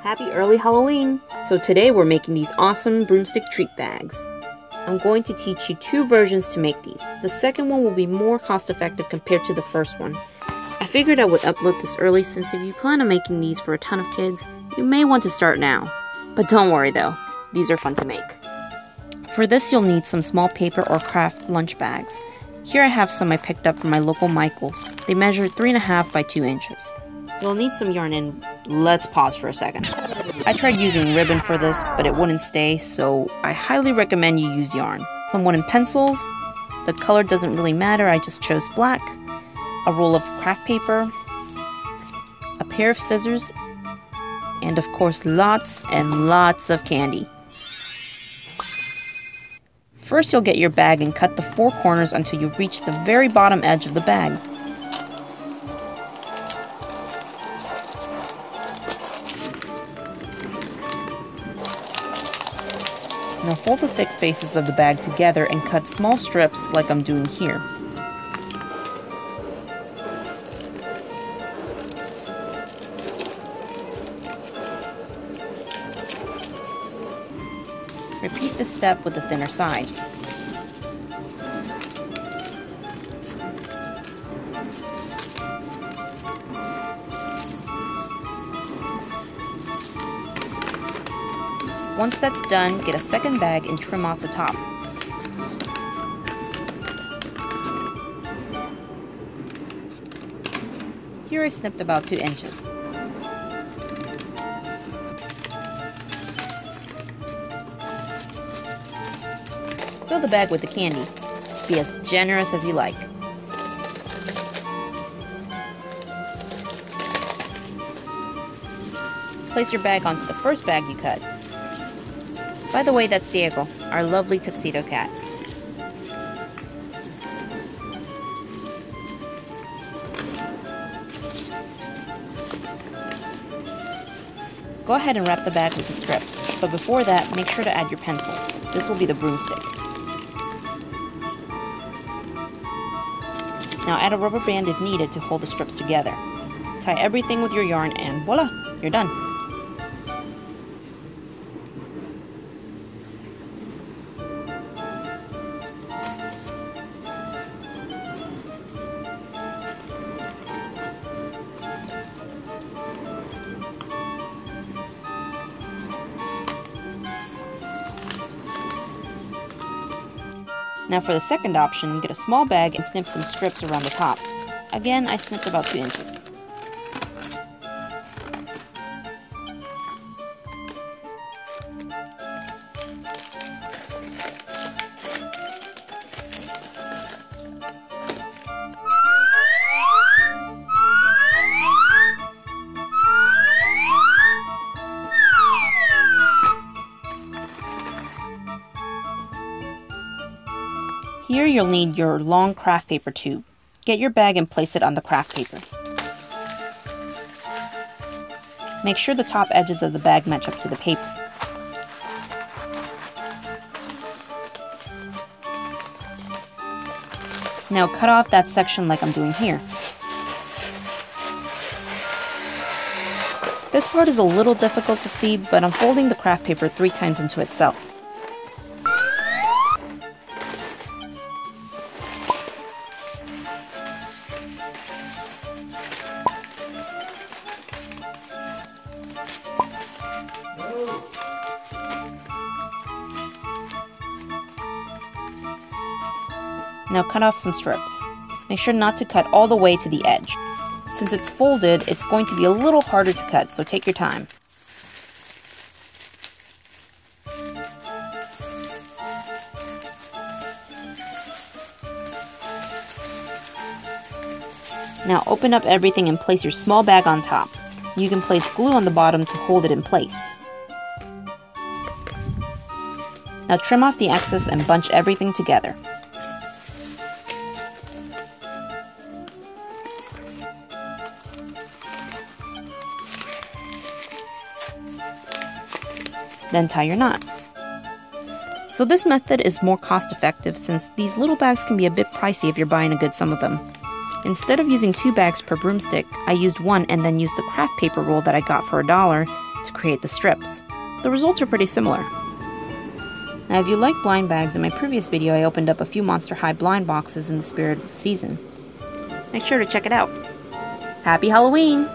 Happy early Halloween! So today we're making these awesome broomstick treat bags. I'm going to teach you two versions to make these. The second one will be more cost effective compared to the first one. I figured I would upload this early since if you plan on making these for a ton of kids, you may want to start now. But don't worry though, these are fun to make. For this you'll need some small paper or craft lunch bags. Here I have some I picked up from my local Michael's. They measure 3.5 by 2 inches. You'll need some yarn and let's pause for a second. I tried using ribbon for this, but it wouldn't stay, so I highly recommend you use yarn. Some wooden pencils. The color doesn't really matter, I just chose black. A roll of craft paper. A pair of scissors. And of course lots and lots of candy. First you'll get your bag and cut the 4 corners until you reach the very bottom edge of the bag. Now fold the thick faces of the bag together and cut small strips like I'm doing here. Repeat this step with the thinner sides. Once that's done, get a second bag and trim off the top. Here I snipped about 2 inches. Fill the bag with the candy. Be as generous as you like. Place your bag onto the first bag you cut. By the way, that's Diego, our lovely tuxedo cat. Go ahead and wrap the bag with the strips, but before that, make sure to add your pencil. This will be the broomstick. Now add a rubber band if needed to hold the strips together. Tie everything with your yarn and voila, you're done. Now for the second option, get a small bag and snip some strips around the top. Again, I snipped about 2 inches. Here you'll need your long craft paper tube. Get your bag and place it on the craft paper. Make sure the top edges of the bag match up to the paper. Now cut off that section like I'm doing here. This part is a little difficult to see, but I'm folding the craft paper 3 times into itself. Now cut off some strips. Make sure not to cut all the way to the edge. Since it's folded, it's going to be a little harder to cut, so take your time. Now open up everything and place your small bag on top. You can place glue on the bottom to hold it in place. Now trim off the excess and bunch everything together. Then tie your knot. So this method is more cost effective since these little bags can be a bit pricey if you're buying a good sum of them. Instead of using 2 bags per broomstick, I used 1 and then used the craft paper roll that I got for $1 to create the strips. The results are pretty similar. Now if you like blind bags, in my previous video I opened up a few Monster High blind boxes in the spirit of the season. Make sure to check it out. Happy Halloween!